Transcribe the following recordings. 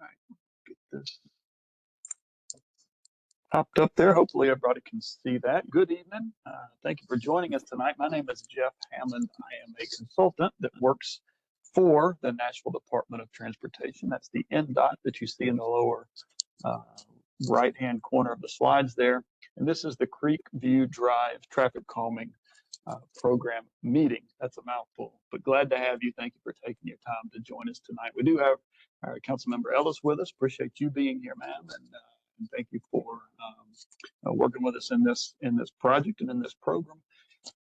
right, get this popped up there. Hopefully everybody can see that. Good evening. Thank you for joining us tonight. My name is Jeff Hammond. I am a consultant that works for the Nashville Department of Transportation. That's the NDOT that you see in the lower right-hand corner of the slides there. And this is the Creekview Drive Traffic Calming program meeting. That's a mouthful, but glad to have you. Thank you for taking your time to join us tonight. We do have our Councilmember Ellis with us. Appreciate you being here, ma'am, and thank you for working with us in this project and in this program.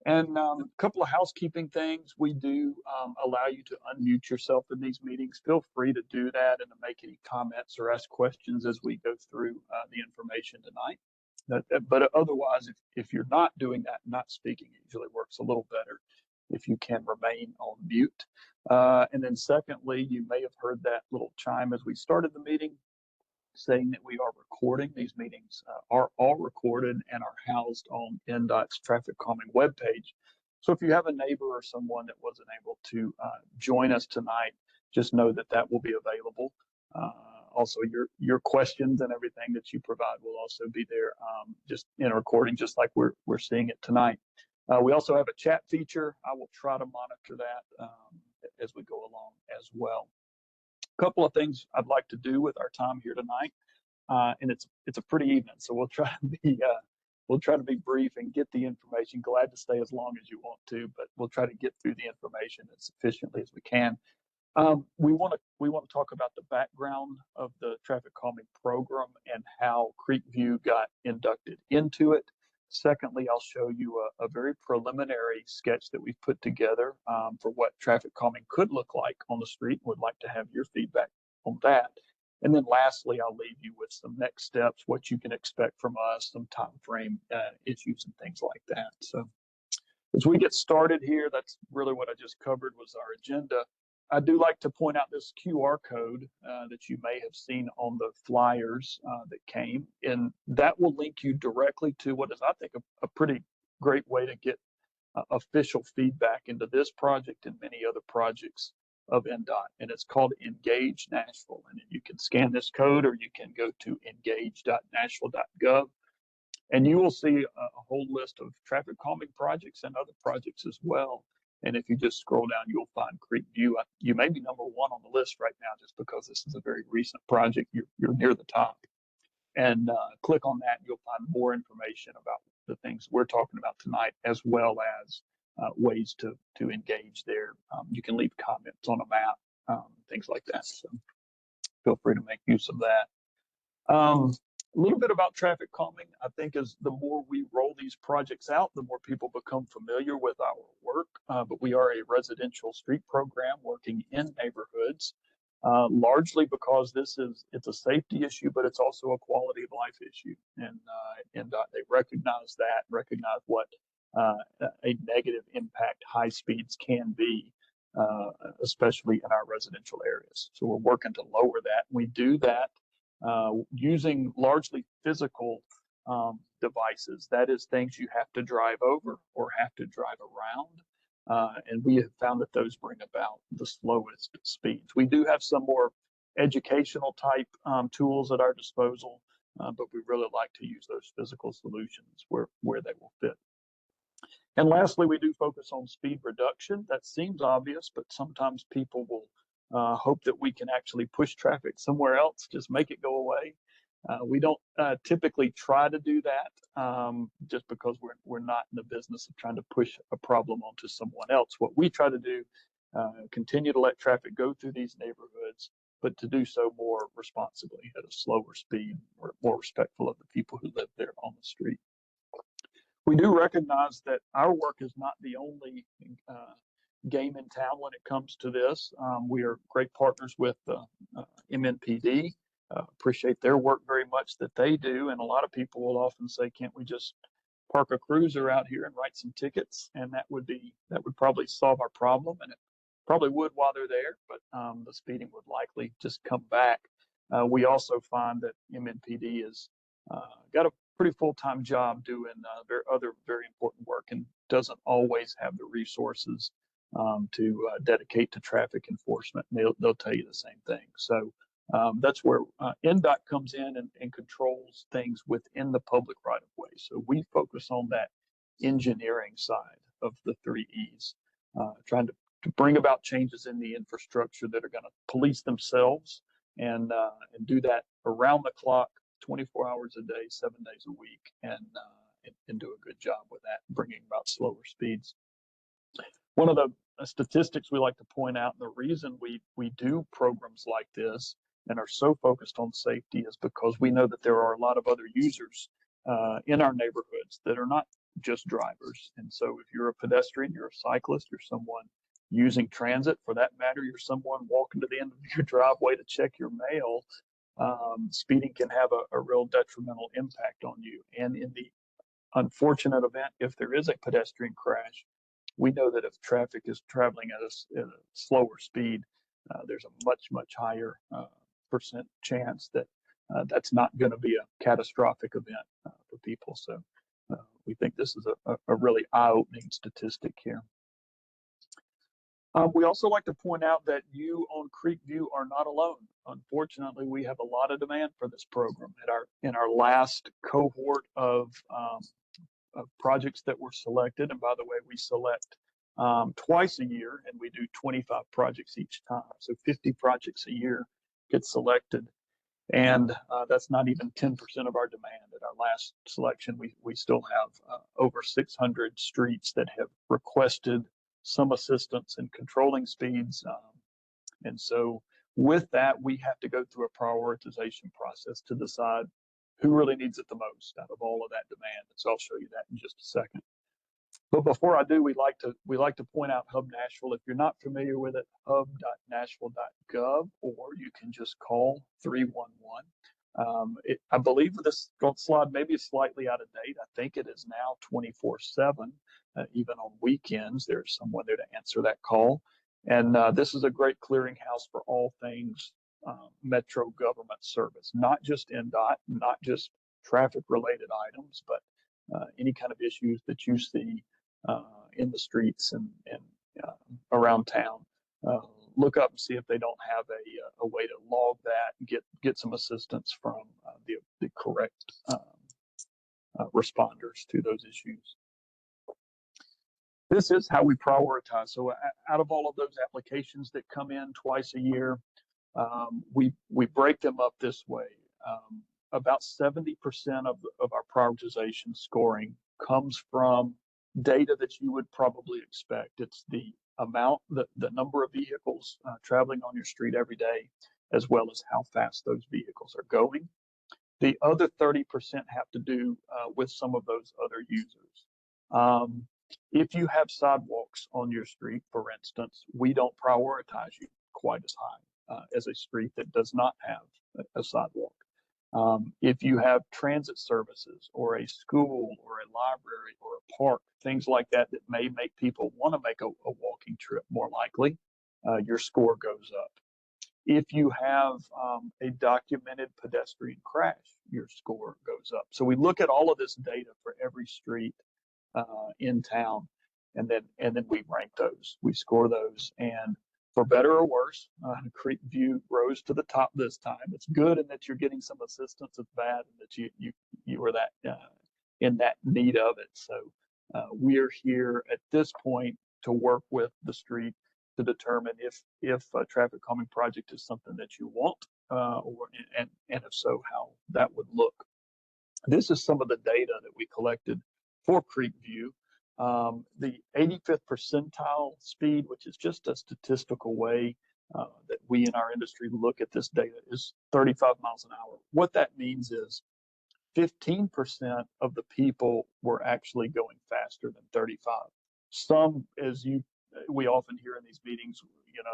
And a couple of housekeeping things. We do allow you to unmute yourself in these meetings. Feel free to do that and to make any comments or ask questions as we go through the information tonight. But otherwise, if you're not doing that, not speaking, it usually works a little better if you can remain on mute. And then secondly, you may have heard that little chime as we started the meeting saying that we are recording. These meetings are all recorded and are housed on NDOT's Traffic Calming webpage. So if you have a neighbor or someone that wasn't able to join us tonight, just know that that will be available. Also, your questions and everything that you provide will also be there just in a recording, just like we're seeing it tonight. We also have a chat feature. I will try to monitor that as we go along as well. A couple of things I'd like to do with our time here tonight, and it's a pretty evening, so we'll try to be brief and get the information. Glad to stay as long as you want to, but we'll try to get through the information as efficiently as we can. We want to talk about the background of the traffic calming program and how Creekview got inducted into it. Secondly, I'll show you a very preliminary sketch that we've put together for what traffic calming could look like on the street. Would like to have your feedback on that. And then lastly, I'll leave you with some next steps, what you can expect from us, some time frame issues and things like that. So as we get started here, that's really what I just covered was our agenda. I do like to point out this QR code that you may have seen on the flyers that came, and that will link you directly to what is, I think, a pretty great way to get official feedback into this project and many other projects of NDOT, and it's called Engage Nashville. And you can scan this code, or you can go to engage.Nashville.gov, and you will see a whole list of traffic calming projects and other projects as well. And if you just scroll down, you'll find Creekview. You may be number one on the list right now just because this is a very recent project. You're near the top. And click on that, and you'll find more information about the things we're talking about tonight, as well as ways to engage there. You can leave comments on a map, things like that. So feel free to make use of that. A little bit about traffic calming. I think as the more we roll these projects out, the more people become familiar with our work. But we are a residential street program working in neighborhoods, largely because it's a safety issue, but it's also a quality of life issue. And they recognize what a negative impact high speeds can be, especially in our residential areas. So we're working to lower that. We do that using largely physical devices. That is, things you have to drive over or have to drive around. And we have found that those bring about the slowest speeds. We do have some more educational type tools at our disposal, but we really like to use those physical solutions where they will fit. And lastly, we do focus on speed reduction. That seems obvious, but sometimes people will hope that we can actually push traffic somewhere else, just make it go away. We don't typically try to do that just because we're not in the business of trying to push a problem onto someone else. What we try to do, continue to let traffic go through these neighborhoods, but to do so more responsibly at a slower speed, or more respectful of the people who live there on the street. We do recognize that our work is not the only game in town when it comes to this. We are great partners with MNPD. Appreciate their work very much that they do. And a lot of people will often say, can't we just park a cruiser out here and write some tickets? And that would probably solve our problem. And it probably would while they're there, but the speeding would likely just come back. We also find that MNPD has got a pretty full-time job doing other very important work, and doesn't always have the resources to dedicate to traffic enforcement. And they'll tell you the same thing. So That's where NDOT comes in and controls things within the public right of way. So we focus on that engineering side of the 3 E's, trying to bring about changes in the infrastructure that are going to police themselves and do that around the clock, 24 hours a day, 7 days a week, and do a good job with that, bringing about slower speeds. One of the statistics we like to point out, and the reason we do programs like this and are so focused on safety, is because we know that there are a lot of other users in our neighborhoods that are not just drivers. And so if you're a pedestrian, you're a cyclist, you're someone using transit, for that matter, you're someone walking to the end of your driveway to check your mail, speeding can have a real detrimental impact on you. And in the unfortunate event, if there is a pedestrian crash, we know that if traffic is traveling at a slower speed, there's a much higher percent chance that that's not going to be a catastrophic event for people. So we think this is a really eye-opening statistic here. We also like to point out that you on Creekview are not alone. Unfortunately, we have a lot of demand for this program. In our last cohort of projects that were selected, and by the way, we select twice a year, and we do 25 projects each time. So 50 projects a year get selected, and that's not even 10% of our demand. At our last selection, we still have over 600 streets that have requested some assistance in controlling speeds. And so with that, we have to go through a prioritization process to decide who really needs it the most out of all of that demand. And so I'll show you that in just a second. But before I do, we like to point out Hub Nashville. If you're not familiar with it, hub.Nashville.gov, or you can just call 311. I believe this slide may be slightly out of date. I think it is now 24/7. Even on weekends, there's someone there to answer that call. And this is a great clearinghouse for all things metro government service, not just NDOT, not just traffic related items, but any kind of issues that you see in the streets and around town. Look up and see if they don't have a way to log that and get some assistance from the correct responders to those issues. This is how we prioritize. So out of all of those applications that come in twice a year, we break them up this way. About 70% of our prioritization scoring comes from data that you would probably expect. It's the amount, the number of vehicles traveling on your street every day, as well as how fast those vehicles are going. The other 30% have to do with some of those other users. If you have sidewalks on your street, for instance, we don't prioritize you quite as high as a street that does not have a sidewalk. If you have transit services or a school or a library or a park, things like that that may make people want to make a walking trip more likely, your score goes up. If you have a documented pedestrian crash, your score goes up. So we look at all of this data for every street in town, and then we rank those, we score those, and for better or worse, Creekview rose to the top this time. It's good in that you're getting some assistance. It's bad in that you were that in that need of it. So we're here at this point to work with the street to determine if a traffic calming project is something that you want, and if so, how that would look. This is some of the data that we collected for Creekview. The 85th percentile speed, which is just a statistical way that we in our industry look at this data, is 35 miles an hour. What that means is 15% of the people were actually going faster than 35. Some, we often hear in these meetings,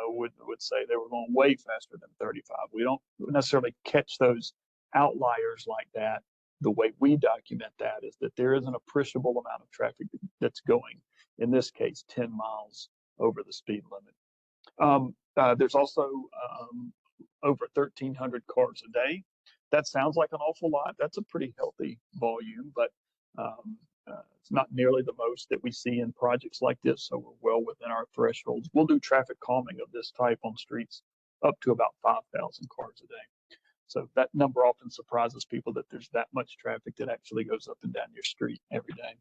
would say they were going way faster than 35. We don't necessarily catch those outliers like that. The way we document that is that there is an appreciable amount of traffic that's going, in this case, 10 miles over the speed limit. There's also over 1,300 cars a day. That sounds like an awful lot. That's a pretty healthy volume, but it's not nearly the most that we see in projects like this, so we're well within our thresholds. We'll do traffic calming of this type on streets up to about 5,000 cars a day. So that number often surprises people, that there's that much traffic that actually goes up and down your street every day.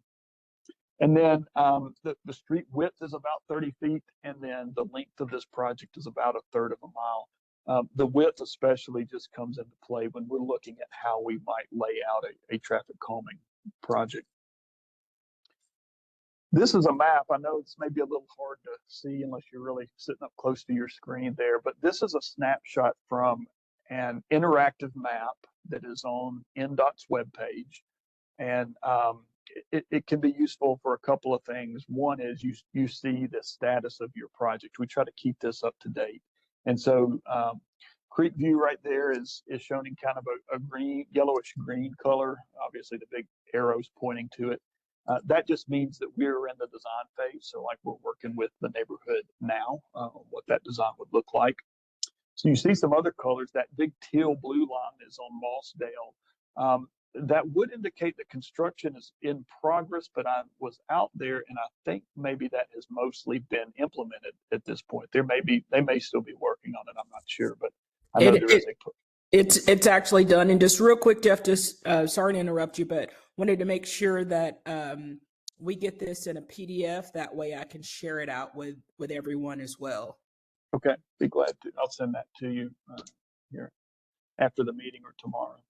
And then the street width is about 30 feet, and then the length of this project is about a third of a mile. The width especially just comes into play when we're looking at how we might lay out a traffic calming project. This is a map. I know it's maybe a little hard to see unless you're really sitting up close to your screen there, but this is a snapshot from an interactive map that is on NDOT's webpage. And it can be useful for a couple of things. One is you see the status of your project. We try to keep this up to date. And so Creekview right there is shown in kind of a green, yellowish green color. Obviously the big arrows pointing to it. That just means that we're in the design phase. So like we're working with the neighborhood now, what that design would look like. So you see some other colors. That big teal blue line is on Mossdale. That would indicate that construction is in progress, but I was out there and I think maybe that has mostly been implemented at this point. They may still be working on it. I'm not sure, but I know there is a. It's actually done. And just real quick, Jeff, just sorry to interrupt you, but wanted to make sure that we get this in a PDF. That way I can share it out with everyone as well. Okay, be glad to. I'll send that to you here after the meeting or tomorrow.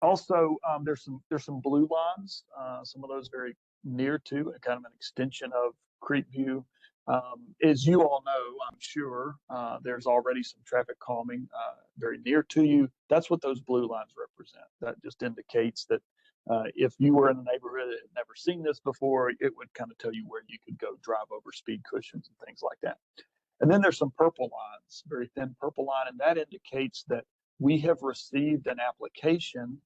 Also, there's some blue lines, some of those very near to kind of an extension of Creekview. As you all know, I'm sure, there's already some traffic calming very near to you. That's what those blue lines represent. That just indicates that if you were in a neighborhood that had never seen this before, it would kind of tell you where you could go drive over speed cushions and things like that. And then there's some purple lines, very thin purple line, and that indicates that we have received an application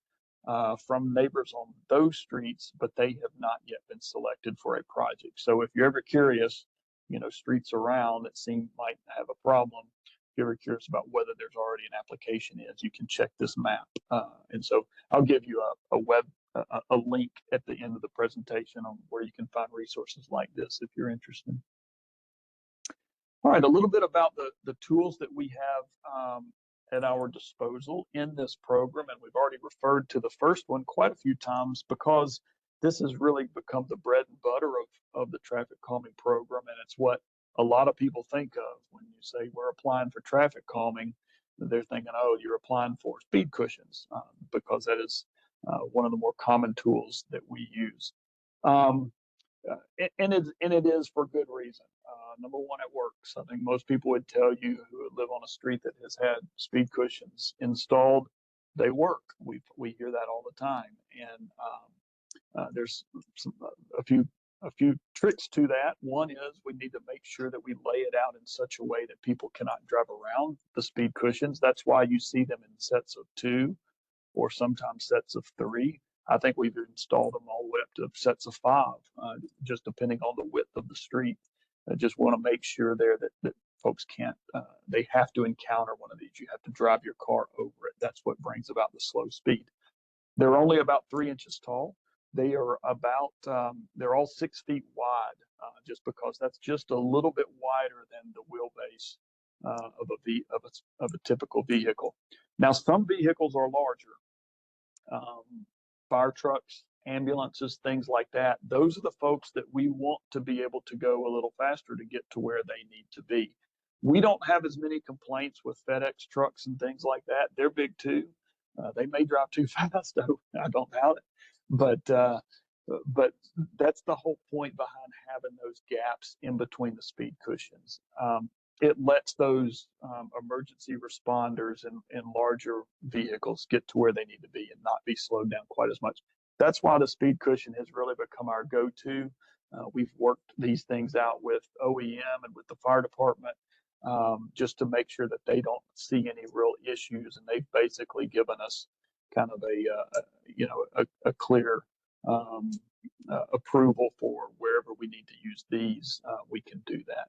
from neighbors on those streets, but they have not yet been selected for a project. So if you're ever curious, streets around that might have a problem, if you're ever curious about whether there's already an application you can check this map. And so I'll give you a link at the end of the presentation on where you can find resources like this if you're interested. All right, a little bit about the tools that we have at our disposal in this program, and we've already referred to the first one quite a few times because this has really become the bread and butter of the traffic calming program, and it's what a lot of people think of when you say we're applying for traffic calming. They're thinking, oh, you're applying for speed cushions, because that is one of the more common tools that we use. And it is for good reason. Number one, it works. I think most people would tell you who live on a street that has had speed cushions installed, they work. We hear that all the time, and there's a few tricks to that. One is we need to make sure that we lay it out in such a way that people cannot drive around the speed cushions. That's why you see them in sets of 2 or sometimes sets of 3. I think we've installed them all the way up to sets of 5, just depending on the width of the street. I just want to make sure there that folks can't, they have to encounter one of these. You have to drive your car over it. That's what brings about the slow speed. They're only about 3 inches tall. They are they're all 6 feet wide, just because that's just a little bit wider than the wheelbase of a typical vehicle. Now, some vehicles are larger. Fire trucks, ambulances, things like that. Those are the folks that we want to be able to go a little faster to get to where they need to be. We don't have as many complaints with FedEx trucks and things like that. They're big too. They may drive too fast. I don't doubt it. But that's the whole point behind having those gaps in between the speed cushions. It lets those emergency responders in larger vehicles get to where they need to be and not be slowed down quite as much. That's why the speed cushion has really become our go-to. We've worked these things out with OEM and with the fire department, just to make sure that they don't see any real issues, and they've basically given us kind of a clear approval for wherever we need to use these. We can do that.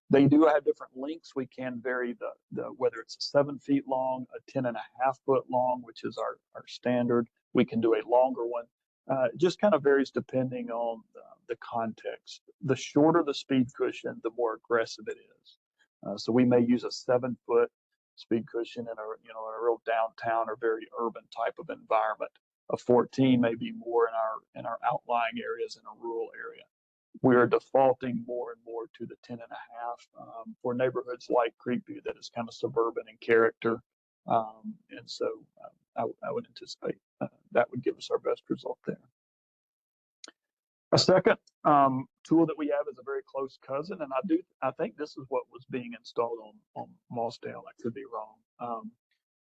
They do have different lengths. We can vary the whether it's 7 feet long, a 10.5 foot long, which is our standard. We can do a longer one. It just kind of varies depending on the context. The shorter the speed cushion, the more aggressive it is. So we may use a 7 foot speed cushion in a in a real downtown or very urban type of environment. A 14 may be more in our outlying areas in a rural area. We are defaulting more and more to the 10.5 for neighborhoods like Creekview that is kind of suburban in character. And so I would anticipate that would give us our best result there. A second tool that we have is a very close cousin, and I think this is what was being installed on Mossdale. I could be wrong,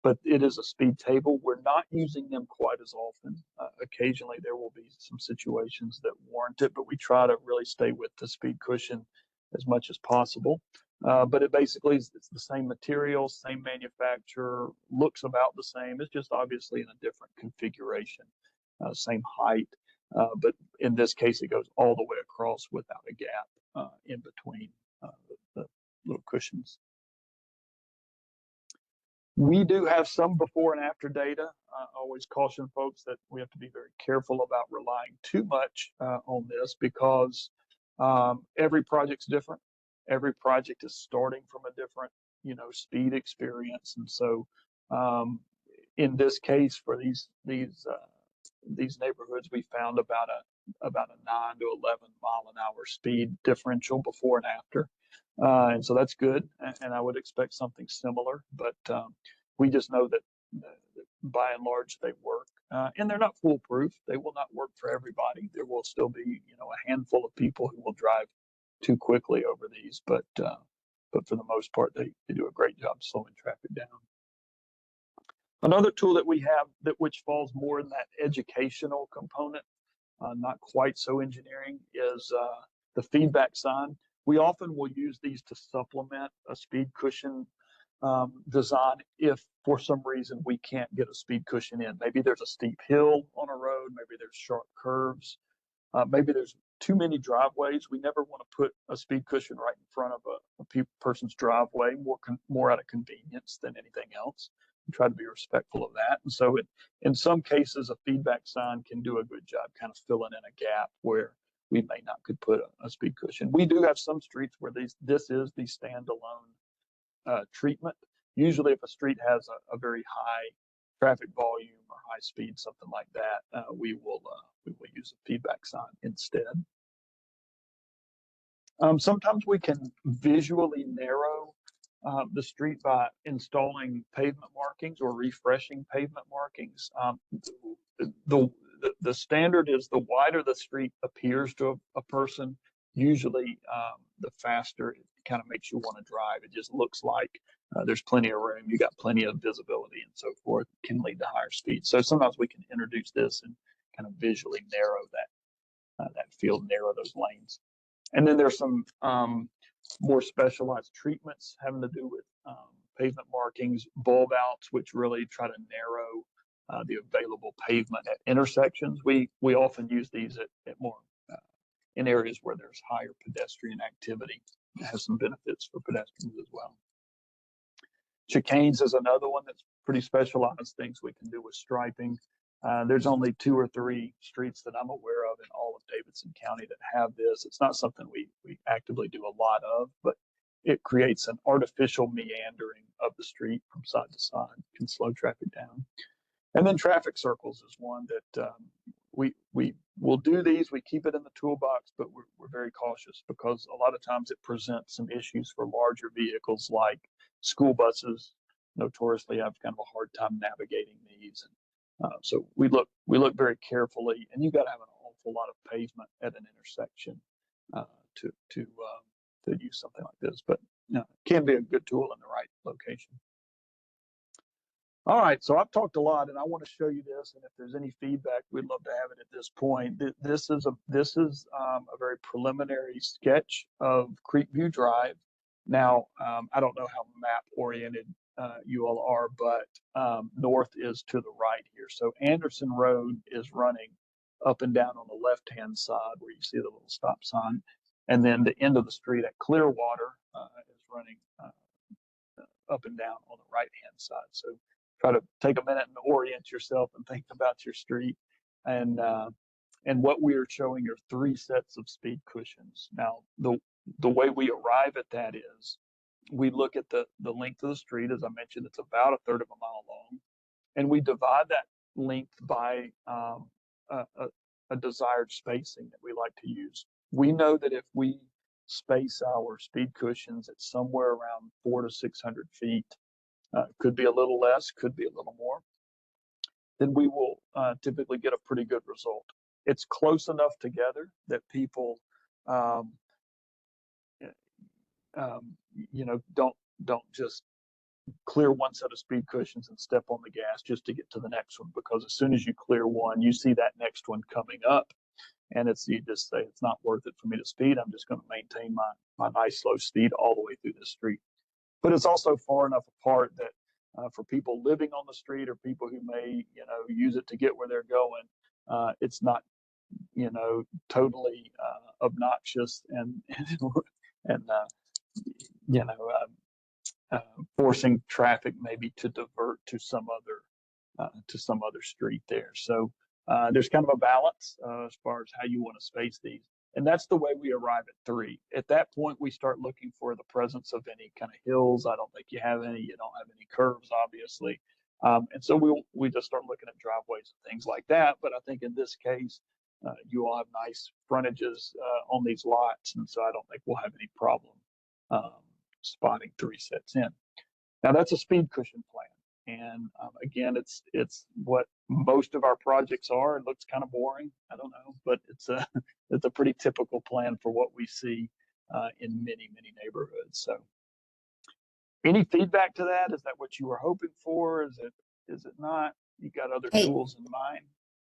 but it is a speed table. We're not using them quite as often. Occasionally there will be some situations that warrant it, but we try to really stay with the speed cushion as much as possible. But it basically is it's the same material, same manufacturer, looks about the same. It's just obviously in a different configuration, same height. But in this case, it goes all the way across without a gap in between the little cushions. We do have some before and after data. I always caution folks that we have to be very careful about relying too much on this because every project's different. Every project is starting from a different, speed experience. And so in this case, for these neighborhoods, we found about a 9 to 11 mile an hour speed differential before and after. And so that's good. And I would expect something similar, but we just know that by and large they work. And they're not foolproof. They will not work for everybody. There will still be, a handful of people who will drive too quickly over these, but for the most part, they do a great job slowing traffic down. Another tool that we have which falls more in that educational component, not quite so engineering, is the feedback sign. We often will use these to supplement a speed cushion design if for some reason we can't get a speed cushion in. Maybe there's a steep hill on a road, maybe there's sharp curves, maybe there's too many driveways. We never want to put a speed cushion right in front of a person's driveway, more out of convenience than anything else. We try to be respectful of that. And so in some cases, a feedback sign can do a good job kind of filling in a gap where we may not could put a speed cushion. We do have some streets where this is the standalone treatment. Usually if a street has a very high traffic volume or high speed, something like that, we will use a feedback sign instead. Sometimes we can visually narrow the street by installing pavement markings or refreshing pavement markings. The standard is the wider the street appears to a person, usually the faster it kind of makes you want to drive. It just looks like there's plenty of room, you got plenty of visibility and so forth, can lead to higher speed. So sometimes we can introduce this and kind of visually narrow that field, narrow those lanes. And then there's some more specialized treatments having to do with pavement markings, bulb outs, which really try to narrow the available pavement at intersections. We often use these at more in areas where there's higher pedestrian activity. It has some benefits for pedestrians as well. Chicanes is another one that's pretty specialized things we can do with striping. There's only 2 or 3 streets that I'm aware of in all of Davidson County that have this. It's not something we actively do a lot of, but it creates an artificial meandering of the street from side to side, can slow traffic down. And then traffic circles is one that we will do these. We keep it in the toolbox, but we're very cautious because a lot of times it presents some issues for larger vehicles like school buses. Notoriously have kind of a hard time navigating these. And so we look very carefully, and you got to have an awful lot of pavement at an intersection to use something like this. But it can be a good tool in the right location. All right, so I've talked a lot, and I want to show you this. And if there's any feedback, we'd love to have it at this point. This is a very preliminary sketch of Creekview Drive. Now, I don't know how map oriented you all are, but north is to the right here. So Anderson Road is running up and down on the left-hand side where you see the little stop sign. And then the end of the street at Clearwater is running up and down on the right-hand side. So try to take a minute and orient yourself and think about your street. And what we are showing are 3 sets of speed cushions. Now, the way we arrive at that is we look at the length of the street. As I mentioned, it's about a third of a mile long, and we divide that length by a desired spacing that we like to use. We know that if we space our speed cushions at somewhere around 400 to 600 feet, could be a little less, could be a little more, then we will typically get a pretty good result. It's close enough together that people, um, don't just clear one set of speed cushions and step on the gas just to get to the next one, because as soon as you clear one, you see that next one coming up, and you just say, it's not worth it for me to speed. I'm just going to maintain my nice slow speed all the way through this street. But it's also far enough apart that for people living on the street or people who may, use it to get where they're going, it's not, totally obnoxious and and forcing traffic maybe to divert to some other street there. So there's kind of a balance as far as how you want to space these. And that's the way we arrive at 3. At that point, we start looking for the presence of any kind of hills. I don't think you have any. You don't have any curves, obviously. And so we just start looking at driveways and things like that. But I think in this case, you all have nice frontages on these lots. And so I don't think we'll have any problem spotting 3 sets in. Now, that's a speed cushion plan. And again, it's what most of our projects are. It looks kind of boring, I don't know, but it's a pretty typical plan for what we see in many neighborhoods. So, any feedback to that? Is that what you were hoping for? Is it not? You got other Hey, tools in mind?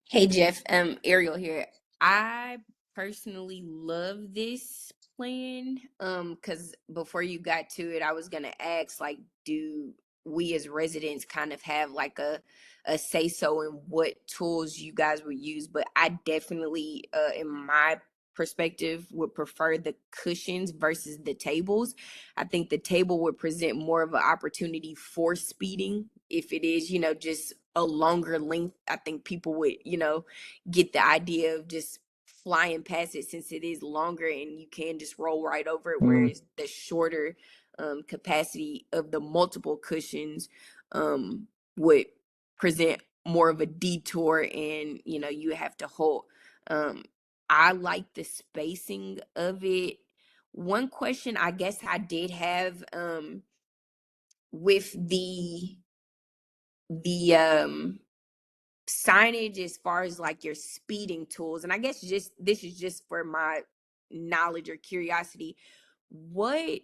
hey Jeff, Ariel here. I personally love this plan. Because before you got to it, I was gonna ask, like, do we as residents kind of have like a say so in what tools you guys would use? But I definitely, in my perspective, would prefer the cushions versus the tables. I think the table would present more of an opportunity for speeding. If it is, just a longer length, I think people would, get the idea of just flying past it, since it is longer and you can just roll right over it. Whereas the shorter capacity of the multiple cushions would present more of a detour, and you have to hold. I like the spacing of it. One question I guess I did have with the signage as far as like your speeding tools, and I guess this is just for my knowledge or curiosity, what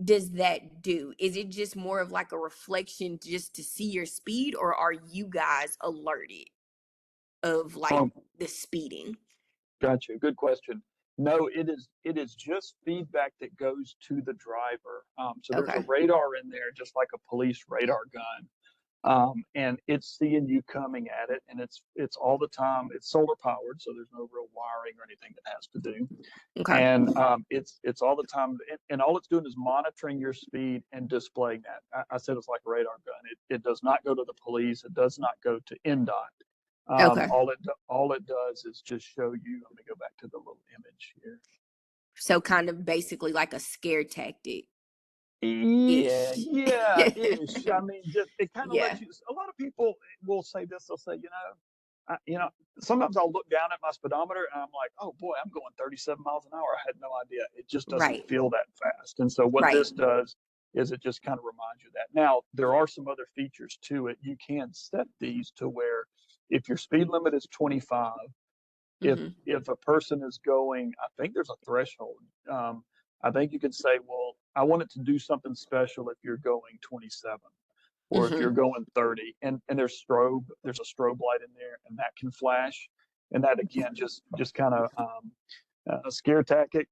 does that do? Is it just more of like a reflection just to see your speed, or are you guys alerted of like Um, the speeding? Gotcha. Good question. No, it is just feedback that goes to the driver. So there's a Okay. radar in there, just like a police radar gun. And it's seeing you coming at it, and it's all the time. It's solar powered, so there's no real wiring or anything that has to do. Okay. And it's all the time, and all it's doing is monitoring your speed and displaying that. I said it's like a radar gun. It does not go to the police. It does not go to NDOT. Okay. All it does is just show you. Let me go back to the little image here. So kind of basically like a scare tactic Yeah, ish. yeah, ish. I mean, just it kind of Yeah. lets you. A lot of people will say this. They'll say, sometimes I'll look down at my speedometer and I'm like, oh boy, I'm going 37 miles an hour. I had no idea. It just doesn't Right. feel that fast. And so what Right. this does is it just kind of reminds you that. Now, there are some other features to it. You can set these to where if your speed limit is 25, Mm-hmm. if a person is going, I think there's a threshold. I think you could say, well, I want it to do something special if you're going 27 or if you're Mm-hmm. going 30, and there's a strobe light in there, and that can flash, and that again just kind of a scare tactic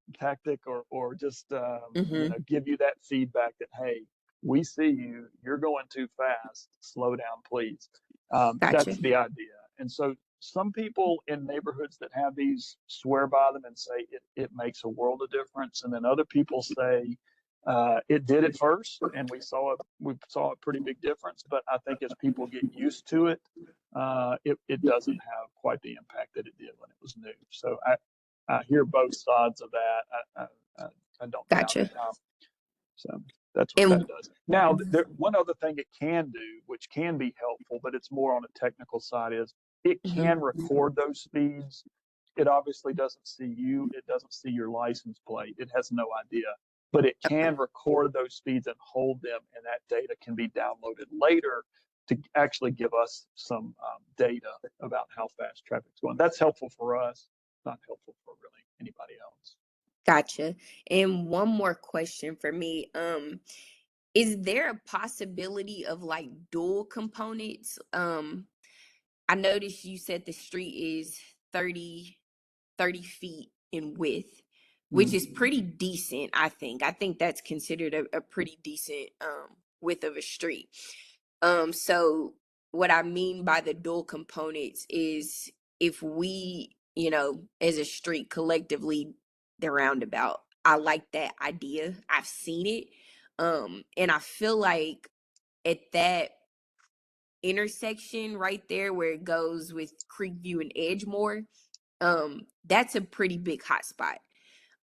or just Mm-hmm. give you that feedback that, hey, we see you, you're going too fast, slow down, please. Gotcha. That's the idea. And so some people in neighborhoods that have these swear by them and say it makes a world of difference, and then other people say it did at first, and we saw a pretty big difference. But I think as people get used to it, it doesn't have quite the impact that it did when it was new. So I hear both sides of that. I don't doubt Gotcha. it. So That's what And that does. Now, one other thing it can do, which can be helpful, but it's more on a technical side, is it mhm, can record those speeds. It obviously doesn't see you. It doesn't see your license plate. It has no idea, but it can record those speeds and hold them, and that data can be downloaded later to actually give us some data about how fast traffic's going. That's helpful for us, not helpful for really anybody else. gotcha. And one more question for me. Is there a possibility of like dual components? I noticed you said the street is 30 feet in width, which is pretty decent, I think. I think that's considered a pretty decent width of a street. So what I mean by the dual components is if we, as a street collectively, the roundabout, I like that idea. I've seen it. And I feel like at that intersection right there where it goes with Creekview and Edgemore, that's a pretty big hotspot.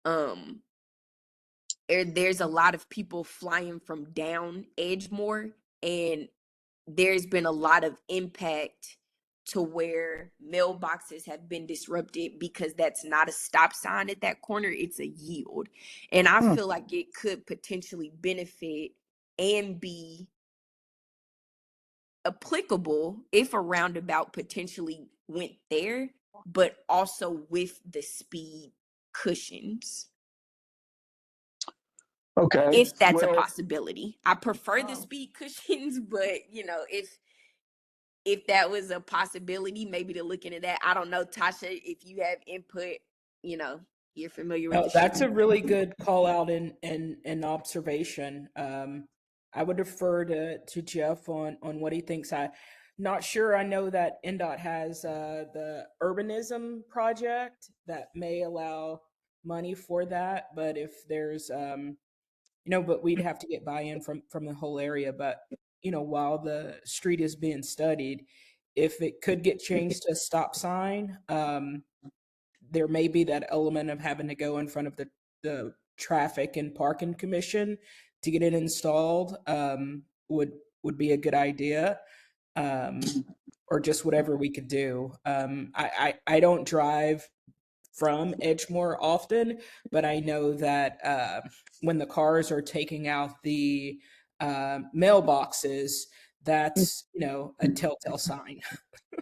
Um, there's a lot of people flying from down Edgemore, and there's been a lot of impact to where mailboxes have been disrupted because that's not a stop sign at that corner, it's a yield. And I feel like it could potentially benefit and be applicable if a roundabout potentially went there, but also with the speed cushions. Okay. If that's a Well, possibility. I prefer the speed cushions, but if that was a possibility, maybe to look into that. I don't know, Tasha, if you have input, you're familiar with No, the that's a street. really good call out and observation. I would defer to Jeff on what he thinks. I'm not sure. I know that NDOT has the urbanism project that may allow money for that, but if there's but we'd have to get buy-in from the whole area. But while the street is being studied, if it could get changed to a stop sign, there may be that element of having to go in front of the traffic and parking commission to get it installed. Would be a good idea, or just whatever we could do. I don't drive from Edgemore often, but I know that when the cars are taking out the mailboxes, that's a telltale sign.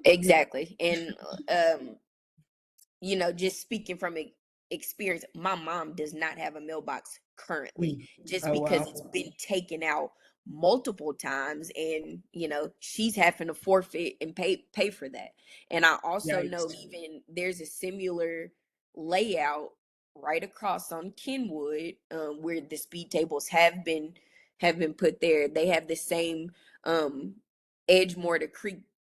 Exactly. And just speaking from experience, my mom does not have a mailbox currently, just Oh because wow. it's been taken out multiple times, and she's having to forfeit and pay for that. And I also know Yikes. even there's a similar layout right across on Kenwood, where the speed tables have been put there. They have the same Edgemore to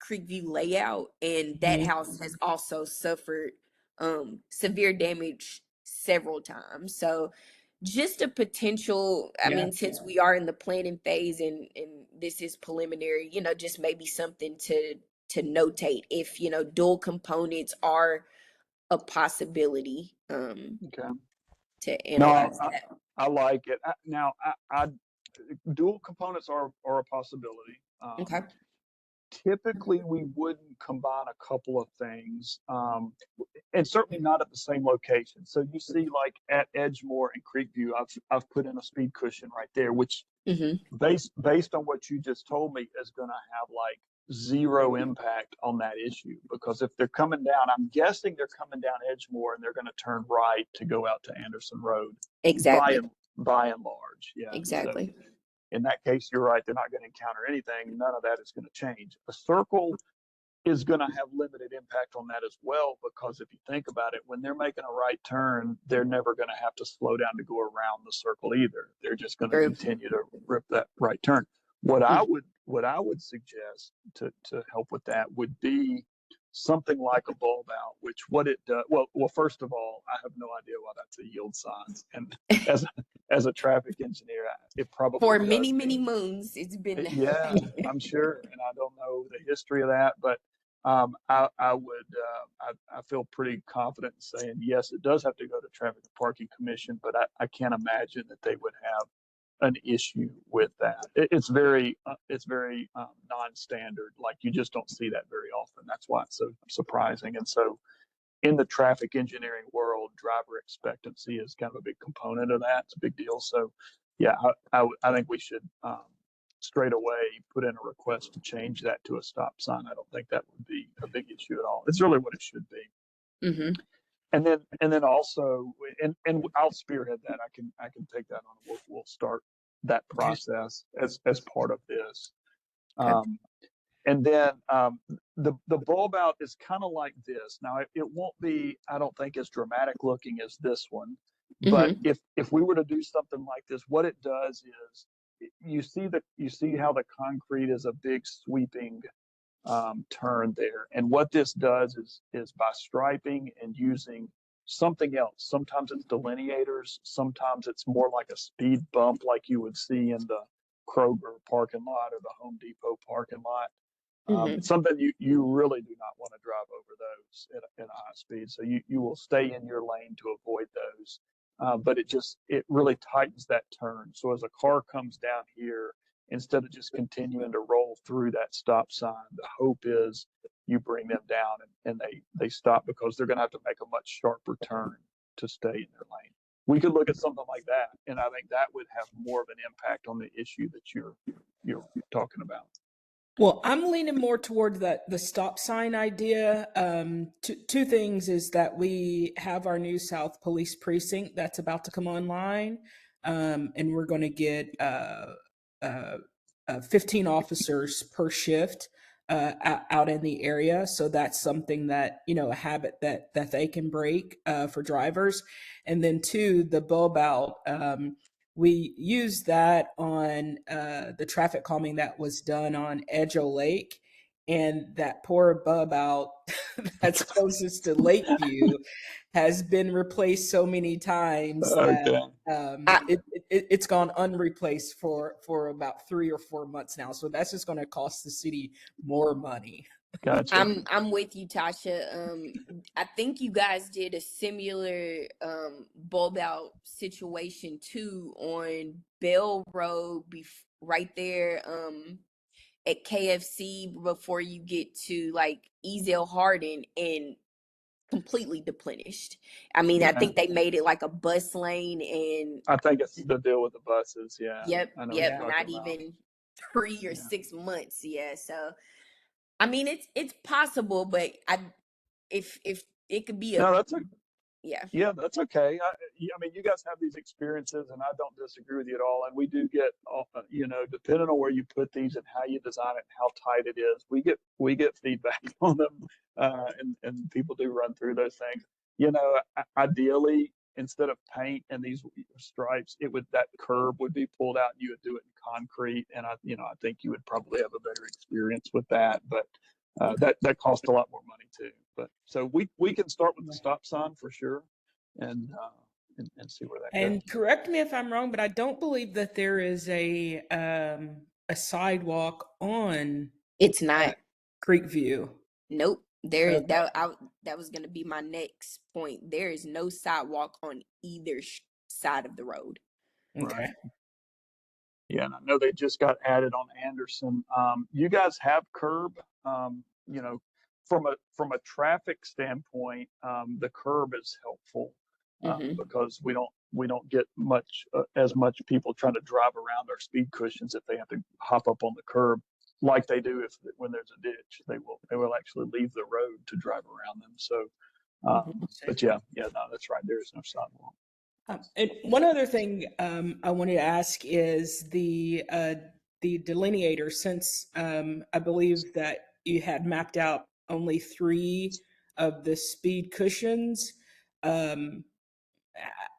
Creekview layout, and that Mhm. house has also suffered severe damage several times. So just a potential, I Yeah. mean, since we are in the planning phase, and this is preliminary, just maybe something to notate if dual components are a possibility, okay. to No, analyze that. I like it. Now, dual components are a possibility. Okay. Typically, we wouldn't combine a couple of things, and certainly not at the same location. So you see, like at Edgemore and Creekview, I've put in a speed cushion right there, which Mm-hmm. based on what you just told me is going to have like zero impact on that issue, because if they're coming down, I'm guessing they're coming down Edgemore and they're going to turn right to go out to Anderson Road. By Exactly. and by and large, yeah. So Exactly. in that case, you're right. They're not going to encounter anything. None of that is going to change. A circle is going to have limited impact on that as well, because if you think about it, when they're making a right turn, they're never going to have to slow down to go around the circle either. They're just going to True. continue to rip that right turn. What I would suggest to help with that would be something like a bulb out, which what it does, well, first of all, I have no idea why that's a yield sign. And as as a traffic engineer, it probably For many, does many mean, moons, it's been. yeah, I'm sure, and I don't know the history of that, but I would I feel pretty confident in saying yes, it does have to go to Traffic and Parking Commission, but I can't imagine that they would have an issue with that. It's very non-standard. Like you just don't see that very often. That's why it's so surprising. And so in the traffic engineering world, driver expectancy is kind of a big component of that. It's a big deal. So yeah, I think we should straight away put in a request to change that to a stop sign. I don't think that would be a big issue at all. It's really what it should be. Mm-hmm. And then also, and I'll spearhead that. I can take that on. We'll start that process as part of this. And then the bulb out is kind of like this. Now it won't be, I don't think, as dramatic looking as this one. But if we were to do something like this, what it does is you see how the concrete is a big sweeping turn there. And what this does is by striping and using something else. Sometimes it's delineators. Sometimes it's more like a speed bump, like you would see in the Kroger parking lot or the Home Depot parking lot. It's something you really do not want to drive over those at a high speed. So you will stay in your lane to avoid those. But it really tightens that turn. So as a car comes down here, instead of just continuing to roll through that stop sign, the hope is you bring them down and they stop, because they're going to have to make a much sharper turn to stay in their lane. We could look at something like that, and I think that would have more of an impact on the issue that you're talking about. Well, I'm leaning more toward the stop sign idea. Two things is that we have our new South Police Precinct that's about to come online, and we're going to get 15 officers per shift out in the area. So that's something that, a habit that they can break for drivers. And then two, the bulb out. We used that on the traffic calming that was done on Edgeo Lake, and that poor bulb out that's closest to Lakeview has been replaced so many times that it's gone unreplaced for about 3 or 4 months now. So that's just going to cost the city more money. Gotcha. I'm with you, Tasha. I think you guys did a similar bulb out situation too on Bell Road, right there at KFC before you get to like Ezel Hardin, and completely deplenished. I mean, I think they made it like a bus lane, and I think it's the deal with the buses. Yeah. yep, I know not even 3 or 6 months. Yeah, so I mean, it's possible, but if it could be No, that's yeah, that's okay. I mean, you guys have these experiences, and I don't disagree with you at all. And we do get, depending on where you put these and how you design it and how tight it is, we get feedback on them, and people do run through those things. Ideally, instead of paint and these stripes, that curb would be pulled out, and you would do it in concrete. And I think you would probably have a better experience with that. But that costs a lot more money too. But so we can start with the stop sign for sure, and see where that goes. And correct me if I'm wrong, but I don't believe that there is a sidewalk on it's not. Creekview. Nope. There is Okay. that was gonna be my next point. There is no sidewalk on either side of the road. Okay. Right. Yeah, and I know they just got added on Anderson. You guys have curb. From a traffic standpoint, the curb is helpful because we don't get as much people trying to drive around our speed cushions if they have to hop up on the curb like they do when there's a ditch. They will actually leave the road to drive around them. So, but no, that's right. There is no sidewalk. And one other thing I wanted to ask is the delineator, since I believe that you had mapped out only 3 of the speed cushions.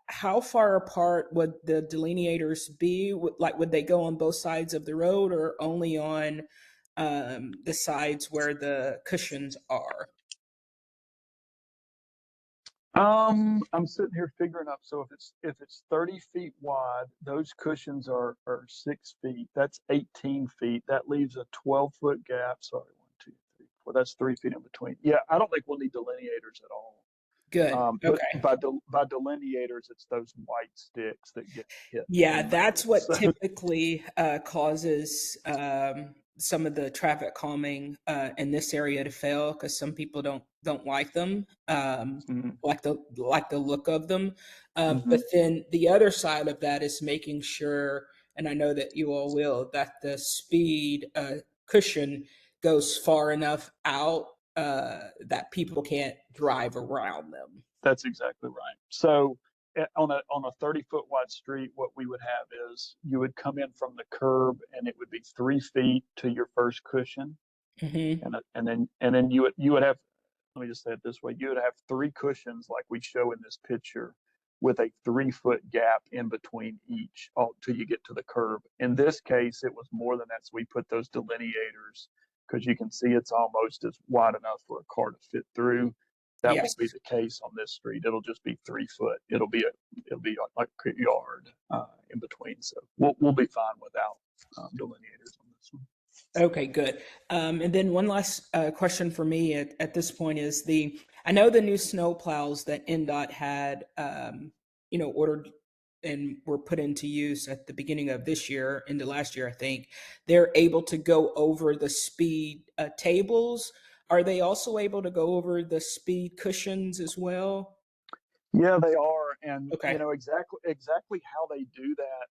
How far apart would the delineators be? Would they go on both sides of the road, or only on the sides where the cushions are? I'm sitting here figuring up. So if it's 30 feet wide, those cushions are 6 feet. That's 18 feet. That leaves a 12-foot gap. Sorry, 1, 2, 3, 4. That's 3 feet in between. Yeah, I don't think we'll need delineators at all. Good. But Okay. by delineators, it's those white sticks that get hit Yeah, in May. that's what So, typically causes some of the traffic calming in this area to fail because some people don't like them, mhm, like the look of them. But mhm. then the other side of that is making sure, and I know that you all will, that the speed cushion goes far enough out that people can't drive around them. That's exactly right. So on a 30-foot wide street, what we would have is you would come in from the curb and it would be 3 feet to your first cushion. Hmm. And then you would have, let me just say it this way, you would have three cushions like we show in this picture with a 3 foot gap in between each till you get to the curb. In this case, it was more than that. So we put those delineators because you can see it's almost as wide enough for a car to fit through. That Yes. won't be the case on this street. It'll just be 3 foot. It'll be like a yard in between. So we'll be fine without delineators on this one. Okay, good. And then one last question for me at this point is I know the new snow plows that NDOT had, ordered and were put into use at the beginning of this year, into last year, I think. They're able to go over the speed tables. Are they also able to go over the speed cushions as well? Yeah, they are, and Okay. exactly how they do that.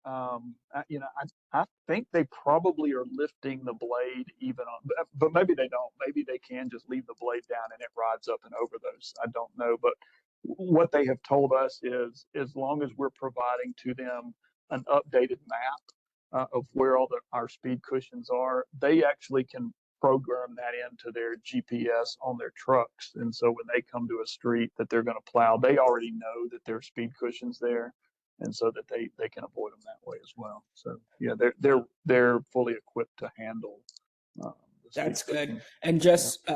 I think they probably are lifting the blade even on, but maybe they don't. Maybe they can just leave the blade down and it rides up and over those. I don't know, but what they have told us is as long as we're providing to them an updated map of where our speed cushions are, they actually can program that into their GPS on their trucks. And so when they come to a street that they're going to plow, they already know that there are speed cushions there, and so that they can avoid them that way as well. So yeah, they're fully equipped to handle the speed That's good. cushions. And Yeah. just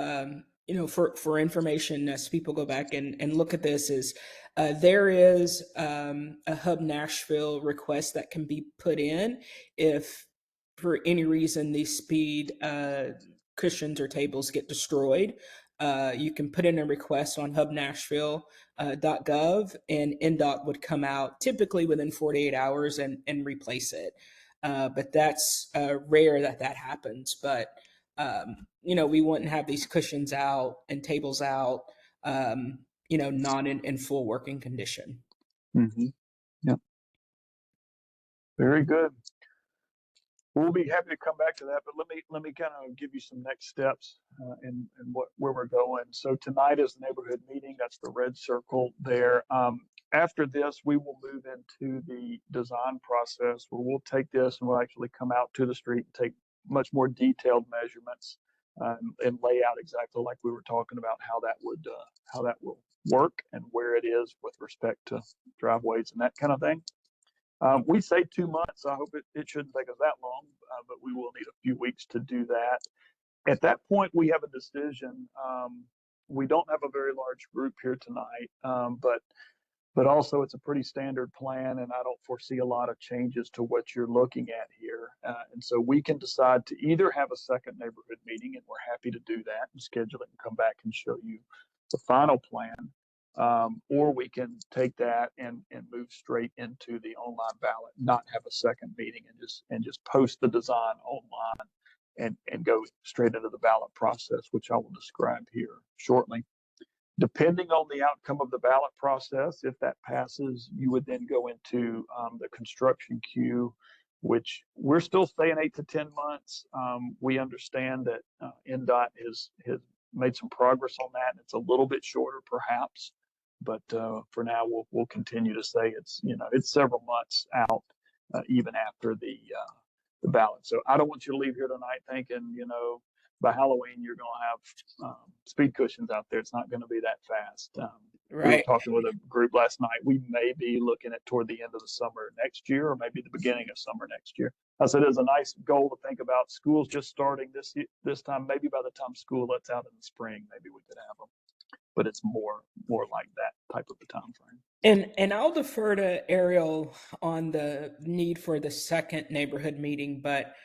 for information as people go back and look at this is there is a Hub Nashville request that can be put in if for any reason these speed cushions or tables get destroyed. You can put in a request on hubnashville.gov and NDOT would come out typically within 48 hours and replace it. But that's rare that happens. But we wouldn't have these cushions out and tables out, not in full working condition. Mm-hmm. Yeah. Very good. We'll be happy to come back to that, but let me kind of give you some next steps and where we're going. So tonight is the neighborhood meeting. That's the red circle there. After this, we will move into the design process where we'll take this and we'll actually come out to the street and take much more detailed measurements and lay out exactly like we were talking about how that will work and where it is with respect to driveways and that kind of thing. We say 2 months. I hope it shouldn't take us that long, but we will need a few weeks to do that. At that point, we have a decision. We don't have a very large group here tonight, but also it's a pretty standard plan, and I don't foresee a lot of changes to what you're looking at here. And so we can decide to either have a second neighborhood meeting, and we're happy to do that and schedule it and come back and show you the final plan. Or we can take that and move straight into the online ballot, not have a second meeting and just post the design online and go straight into the ballot process, which I will describe here shortly. Depending on the outcome of the ballot process, if that passes, you would then go into the construction queue, which we're still saying 8 to 10 months. We understand that NDOT has made some progress on that. And it's a little bit shorter, perhaps, but for now, we'll continue to say it's several months out, even after the ballot. So I don't want you to leave here tonight thinking by Halloween you're going to have speed cushions out there. It's not going to be that fast. We were Right. talking with a group last night. We may be looking at toward the end of the summer next year, or maybe the beginning of summer next year. I said it's a nice goal to think about. School's just starting this time. Maybe by the time school lets out in the spring, maybe we could have them. But it's more like that type of a time frame. And I'll defer to Ariel on the need for the second neighborhood meeting, but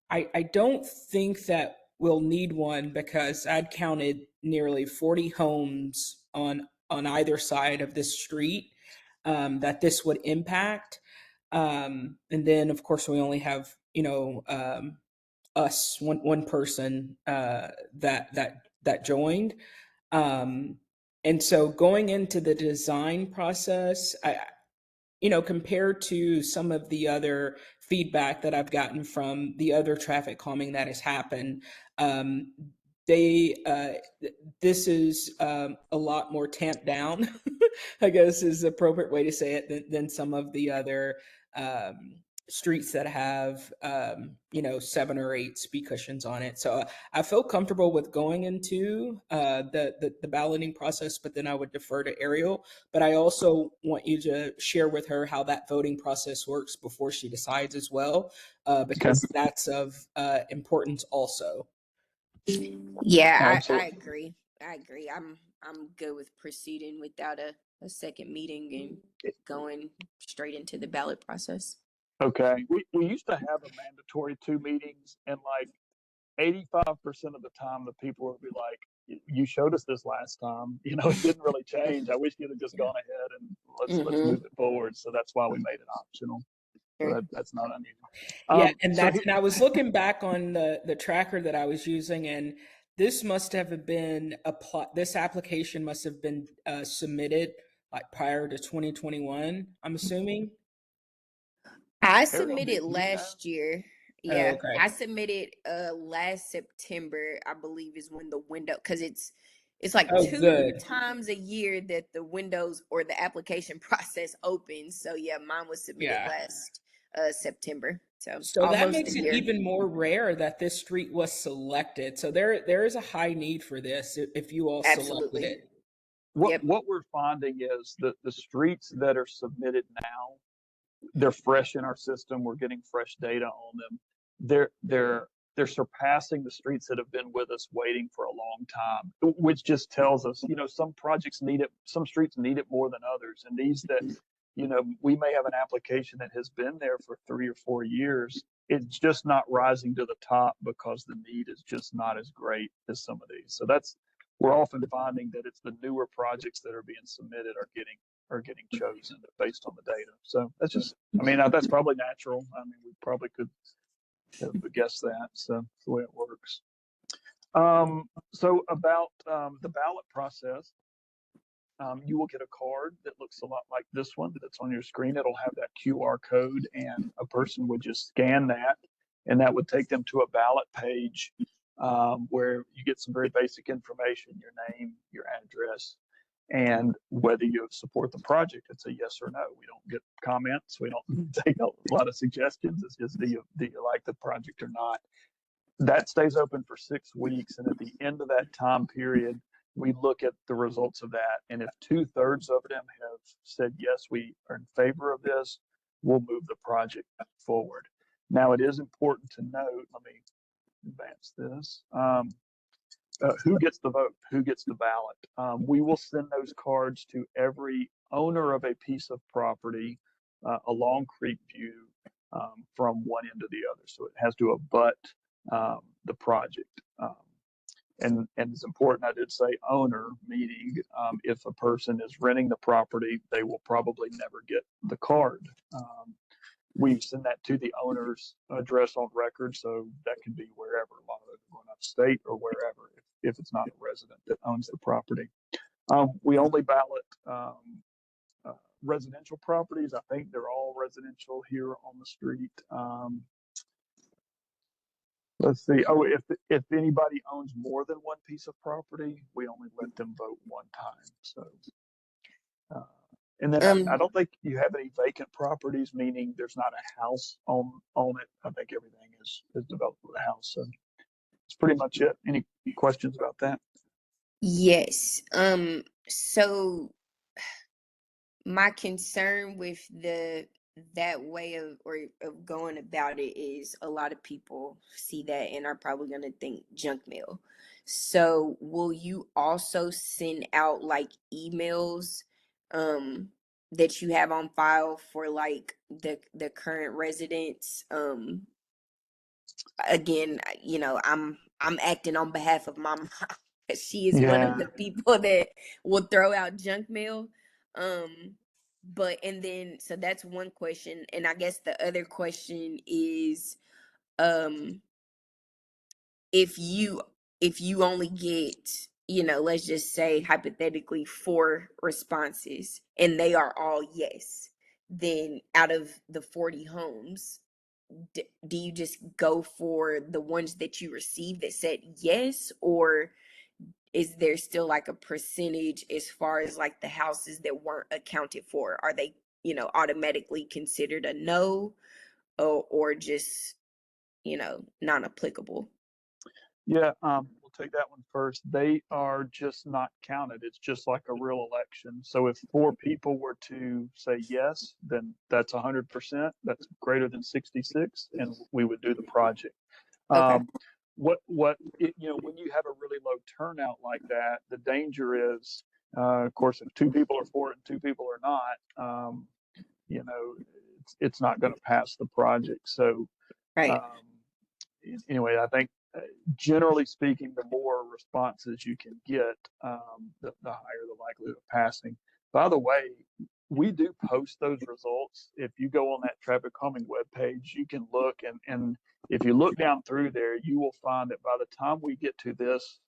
I don't think that we'll need one because I'd counted nearly 40 homes on on either side of this street that this would impact. And then, of course, we only have, us, one person that joined. Um, and so going into the design process, compared to some of the other feedback that I've gotten from the other traffic calming that has happened, um, they this is a lot more tamped down, I guess is the appropriate way to say it, than some of the other um, streets that have 7 or 8 speed cushions on it. So I feel comfortable with going into the balloting process, but then I would defer to Ariel. But I also want you to share with her how that voting process works before she decides as well, Okay. because that's of importance also. Yeah, I Absolutely. agree. I agree. I'm good with proceeding without a second meeting and going straight into the ballot process. Okay. We used to have a mandatory 2 meetings, and like 85% of the time, the people would be like, "You showed us this last time. It didn't really change. I wish you'd have just gone ahead and let's Mm-hmm. move it forward." So that's why we made it optional. So Sure. that's not unusual. Yeah, and So and I was looking back on the tracker that I was using, and this must have been this application must have been submitted like prior to 2021, I'm assuming. I Ariel, do submitted you know? last year. Oh, Yeah, okay. I submitted last September, I believe is when the window, because it's like Oh, two good. times a year that the windows or the application process opens. So yeah, mine was submitted Yeah. last September. So So that almost a makes it year. even more rare that this street was selected. So there is a high need for this if you all selected Absolutely. it. What Yep. what we're finding is that the streets that are submitted now, they're fresh in our system. We're getting fresh data on them. They're surpassing the streets that have been with us waiting for a long time, which just tells us, some projects need it, some streets need it more than others. And these that, we may have an application that has been there for 3 or 4 years. It's just not rising to the top because the need is just not as great as some of these. So we're often finding that it's the newer projects that are being submitted are getting chosen based on the data. So that's probably natural. I mean, we probably could have guessed that. So that's the way it works. So about the ballot process, you will get a card that looks a lot like this one that's on your screen. It'll have that QR code, and a person would just scan that, and that would take them to a ballot page where you get some very basic information: your name, your address, and whether you support the project. It's a yes or no. We don't get comments. We don't take a lot of suggestions. It's just, do you like the project or not? That stays open for 6 weeks, and at the end of that time period, we look at the results of that. And if 2/3 of them have said yes, we are in favor of this, we'll move the project forward. Now, it is important to note. Let me advance this. Who gets the vote? Who gets the ballot? We will send those cards to every owner of a piece of property along Creekview, from one end to the other. So it has to abut the project. And it's important, I did say owner, meaning if a person is renting the property, they will probably never get the card. We send that to the owner's address on record, so that can be wherever. A lot of it going out of state or wherever, if it's not a resident that owns the property. We only ballot residential properties. I think they're all residential here on the street. Let's see. Oh, if anybody owns more than one piece of property, we only let them vote one time. So, uh, and then I Um don't think you have any vacant properties, meaning there's not a house on it. I think everything is developed with a house. So that's pretty much it. Any questions about that? yes. So my concern with that way of going about it is a lot of people see that and are probably going to think junk mail. So will you also send out like emails that you have on file for like the current residents? Again, I'm acting on behalf of my mom. She is one of Yeah. the people that will throw out junk mail. But and then so that's one question. And I guess the other question is um if you only get, let's just say hypothetically 4 responses and they are all yes, then out of the 40 homes, do you just go for the ones that you received that said yes, or is there still like a percentage as far as like the houses that weren't accounted for? Are they, automatically considered a no, or just, non-applicable? Yeah, we'll take that one first. They are just not counted. It's just like a real election. So if 4 people were to say yes, then that's 100%. That's greater than 66, and we would do the project. Okay. When you have a really low turnout like that, the danger is, of course, if 2 people are for it and 2 people are not, you know, it's not going to pass the project. So, Right. um, anyway, I think generally speaking, the more responses you can get, the higher the likelihood of passing. By the way, we do post those results. If you go on that Traffic Calming webpage, you can look, and if you look down through there, you will find that by the time we get to this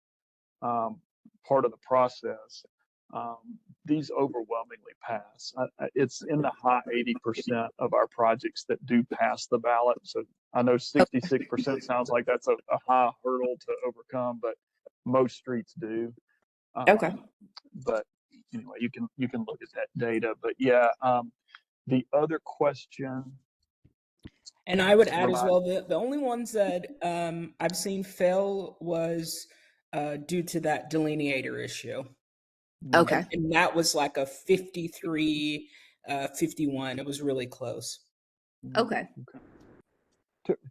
um, part of the process, um, these overwhelmingly pass. It's in the high 80% of our projects that do pass the ballot. So I know 66% sounds like that's a high hurdle to overcome, but most streets do. Okay. But anyway, you can look at that data. But yeah, the other question. And I would add as Remind. well, the only ones that I've seen fail was due to that delineator issue. Okay. And that was like a 53, 51. It was really close. Okay.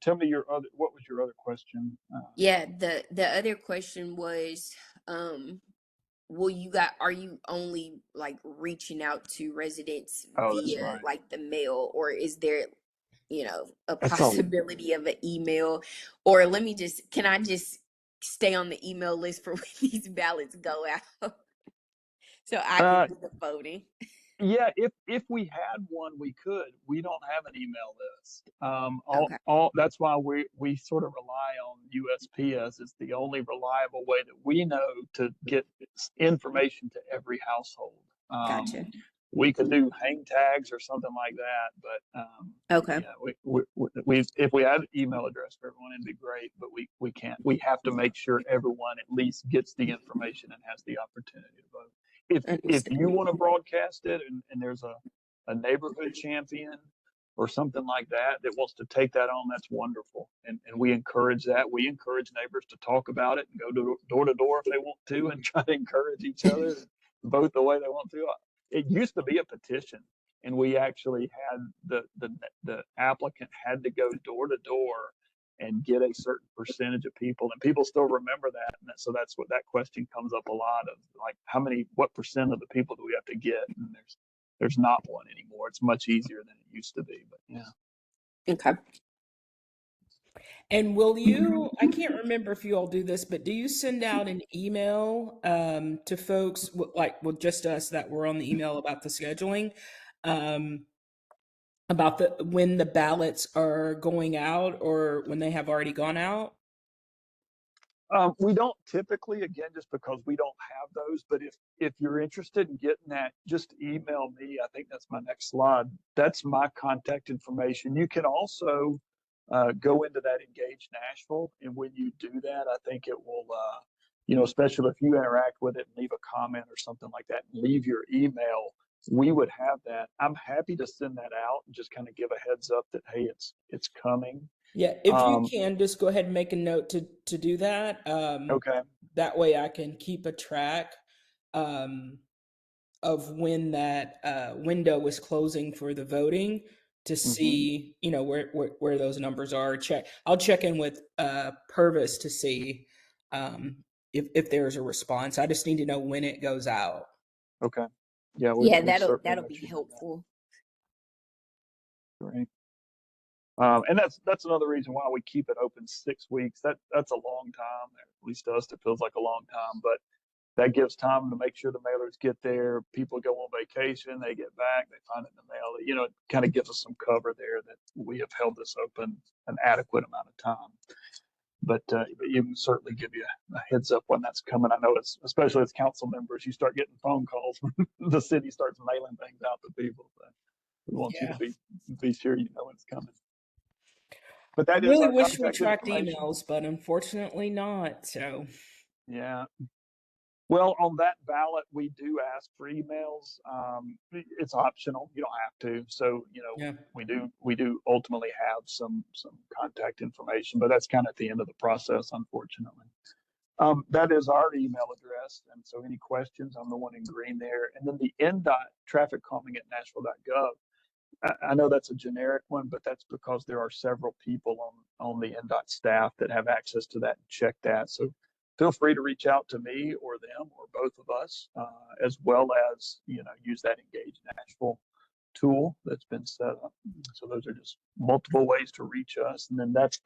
Tell me what was your other question? Yeah, the other question was, are you only like reaching out to residents Oh, that's via right. like the mail, or is there, a That's all. possibility of an email? Or can I just stay on the email list for when these ballots go out so I can do the voting? Yeah, if we had one, we could. We don't have an email list. Okay. All that's why we sort of rely on USPS. It's the only reliable way that we know to get information to every household. Gotcha. We could do hang tags or something like that, but Okay. yeah, we if we had an email address for everyone, it'd be great. But we can't. We have to make sure everyone at least gets the information and has the opportunity to vote. If you Understood. want to broadcast it and there's a neighborhood champion or something like that that wants to take that on, that's wonderful. And we encourage that. We encourage neighbors to talk about it and go door to door if they want to and try to encourage each other and vote the way they want to. It used to be a petition, and we actually had the applicant had to go door to door and get a certain percentage of people, and people still remember that. And so that's what that question comes up a lot of, like, what percent of the people do we have to get? And there's not one anymore. It's much easier than it used to be, but yeah. Okay. And will you, I can't remember if you all do this, but do you send out an email to folks, with just us that were on the email about the scheduling, um, about when the ballots are going out or when they have already gone out? We don't typically, again, just because we don't have those. But if you're interested in getting that, just email me. I think that's my next slide. That's my contact information. You can also go into that Engage Nashville, and when you do that, I think it will, especially if you interact with it and leave a comment or something like that, and leave your email. We would have that. I'm happy to send that out and just kind of give a heads up that, hey, it's coming. Yeah, if you can, just go ahead and make a note to do that. Okay. That way I can keep a track of when that window is closing for the voting to see, where those numbers are. I'll check in with Purvis to see if there's a response. I just need to know when it goes out. Okay. Yeah, Yeah, we'll certainly that'll let be you know that. helpful. Great. And that's another reason why we keep it open 6 weeks. That's a long time, at least to us. It feels like a long time, but that gives time to make sure the mailers get there. People go on vacation, they get back, they find it in the mail. You know, it kind of gives us some cover there that we have held this open an adequate amount of time. But you can certainly give you a heads up when that's coming. I know it's, especially as council members, you start getting phone calls when the city starts mailing things out to people. But we want you Yeah. to be sure you know when it's coming. But I that is really our wish we contact tracked information. emails, but unfortunately not. So Yeah. Well, on that ballot, we do ask for emails. It's optional; you don't have to. So, you know, yeah. we do ultimately have some contact information, but that's kind of at the end of the process, unfortunately. That is our email address, and so any questions, I'm the one in green there, and then the NDOT TrafficCalming.Nashville.gov. I know that's a generic one, but that's because there are several people on the NDOT staff that have access to that and check that. So feel free to reach out to me or them or both of us, as well as, you know, use that Engage Nashville tool that's been set up. So those are just multiple ways to reach us. And then that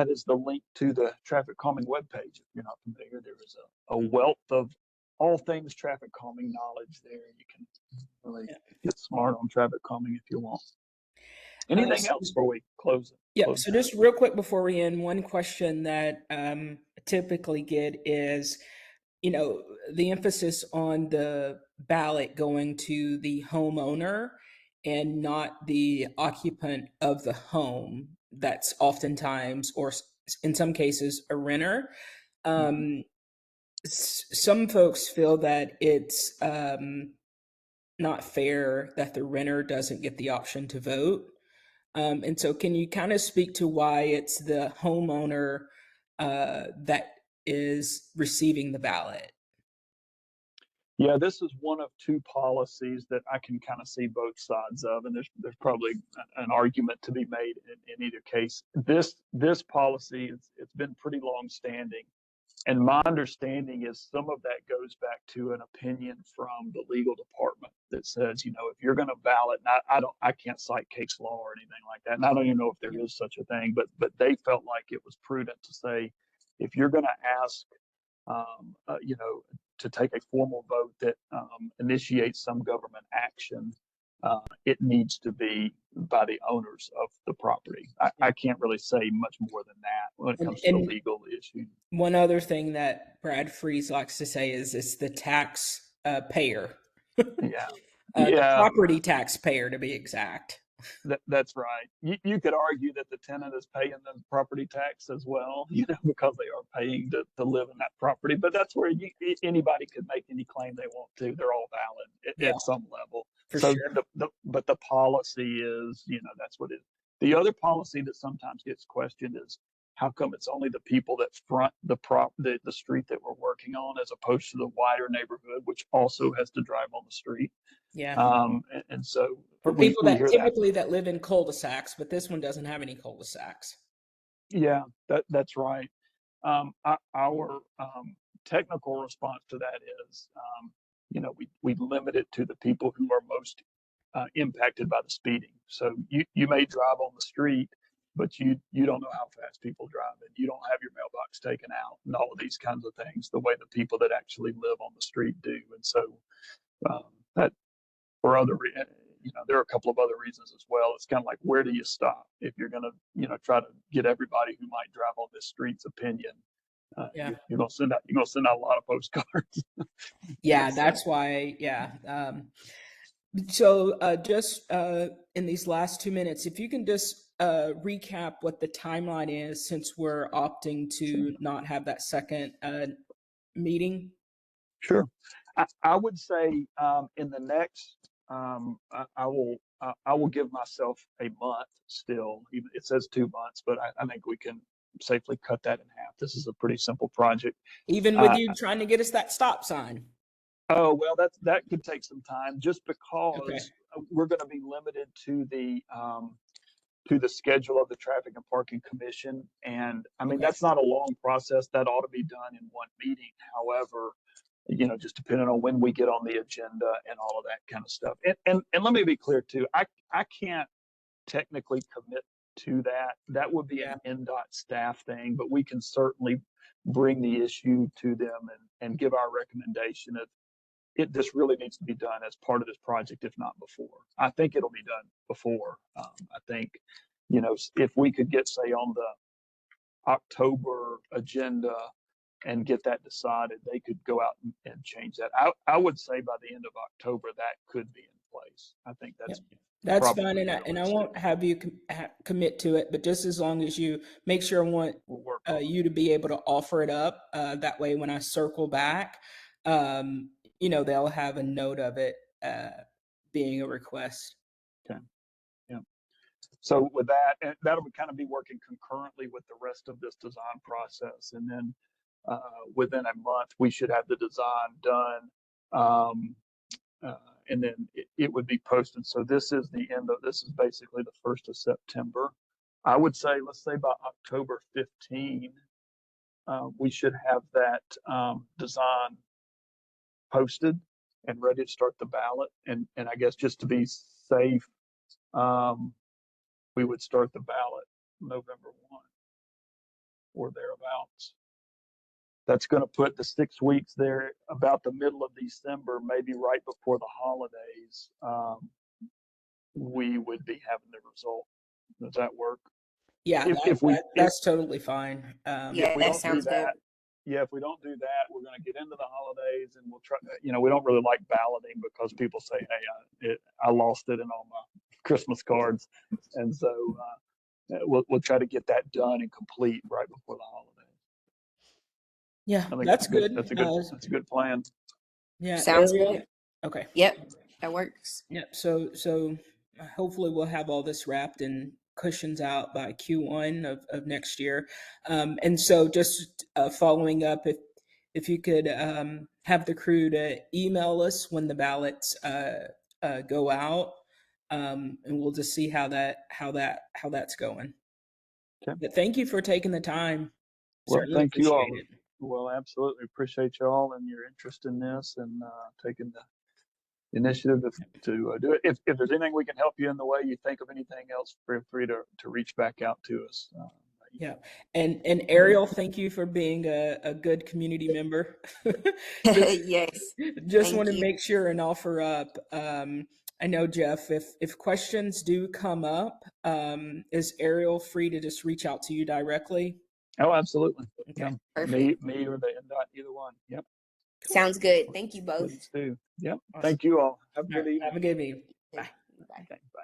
is the link to the traffic calming webpage. If you're not familiar, there is a wealth of all things traffic calming knowledge there. You can really get smart on traffic calming if you want. Anything else before we close it? Yeah. So just real quick before we end, one question that I typically get is, you know, the emphasis on the ballot going to the homeowner and not the occupant of the home. That's oftentimes, or in some cases, a renter. Some folks feel that it's not fair that the renter doesn't get the option to vote. And so, can you kind of speak to why it's the homeowner that is receiving the ballot? Yeah, this is one of two policies that I can kind of see both sides of, and there's probably an argument to be made in either case. This policy it's been pretty long standing, and my understanding is some of that goes back to an opinion from the legal department that says, you know, if you're going to ballot, and I can't cite case law or anything like that, and I don't even know if there is such a thing, but they felt like it was prudent to say, if you're going to ask, you know, to take a formal vote that initiates some government action, it needs to be by the owners of the property. I can't really say much more than that when it comes to the legal issue. One other thing that Brad Fries likes to say is it's the tax payer. Yeah. The property taxpayer, to be exact. That's right. You could argue that the tenant is paying the property tax as well, you know, because they are paying to live in that property. But that's where anybody could make any claim they want to. They're all valid at some level. For so sure. But the policy is, you know, that's what it is. The other policy that sometimes gets questioned is how come it's only the people that front the street that we're working on, as opposed to the wider neighborhood, which also has to drive on the street. Yeah. And so For we people that hear typically that live in cul-de-sacs, but this one doesn't have any cul-de-sacs. Yeah, that's right. Our technical response to that is, you know, we limit it to the people who are most impacted by the speeding. So you may drive on the street, but you don't know how fast people drive, and you don't have your mailbox taken out, and all of these kinds of things, the way the people that actually live on the street do. And so that for other you know, there are a couple of other reasons as well. It's kind of like, where do you stop if you're going to, you know, try to get everybody who might drive on this street's opinion? You're going to send out a lot of postcards. Yeah, that's why. Yeah. So just in these last 2 minutes, if you can just recap what the timeline is, since we're opting to not have that second meeting. Sure. I would say in the next, I will give myself a month still. Even it says 2 months, but I think we can safely cut that in half. This is a pretty simple project. Even with you trying to get us that stop sign. Oh, well, that could take some time, just because we're going to be limited to the schedule of the Traffic and Parking Commission. And I mean, that's not a long process. That ought to be done in one meeting. However, you know, just depending on when we get on the agenda and all of that kind of stuff. And let me be clear too. I can't technically commit to that. That would be an NDOT staff thing, but we can certainly bring the issue to them and give our recommendation of this really needs to be done as part of this project, if not before. I think it'll be done before. I think, if we could get, say, on the October agenda and get that decided, they could go out and change that. I would say by the end of October, that could be in place. I think that's fine, and I won't have you commit to it, but just as long as you make sure I want you to be able to offer it up. That way, when I circle back, they'll have a note of it being a request. Okay. Yeah. So with that, and that'll kind of be working concurrently with the rest of this design process, and then within a month we should have the design done. And then it would be posted. So this is basically the 1st of September. I would say, let's say by October 15, we should have that design posted and ready to start the ballot. And I guess just to be safe, we would start the ballot November 1 or thereabouts. That's going to put the 6 weeks there about the middle of December, maybe right before the holidays. We would be having the result. Does that work? Yeah, that's totally fine. Yeah, that sounds good. Yeah, if we don't do that, we're going to get into the holidays, and we'll try. We don't really like balloting because people say, "Hey, I lost it in all my Christmas cards," and so we'll try to get that done and complete right before the holidays. Yeah, that's good. That's a good plan. Yeah, sounds good. Okay. Yep, that works. Yep. So hopefully we'll have all this wrapped and cushions out by Q1 of next year. And so just following up, if you could have the crew to email us when the ballots go out, and we'll just see how that's going. Okay. But thank you for taking the time. Well, Certainly thank you all. appreciate it. Well, absolutely appreciate you all and your interest in this and taking the initiative to do it. If there's anything we can help you in the way you think of anything else, feel free to reach back out to us. Yeah, and Ariel, thank you for being a good community member. Yes. Just want to make sure and offer up. I know, Jeff, if questions do come up, is Ariel free to just reach out to you directly? Oh, absolutely. Okay. Yeah. Me or the NDOT, either one. Yep. Sounds good. Thank you both. Please do. Yep. Awesome. Thank you all. Have a good evening. Have a good evening. Bye. Bye. Okay, bye.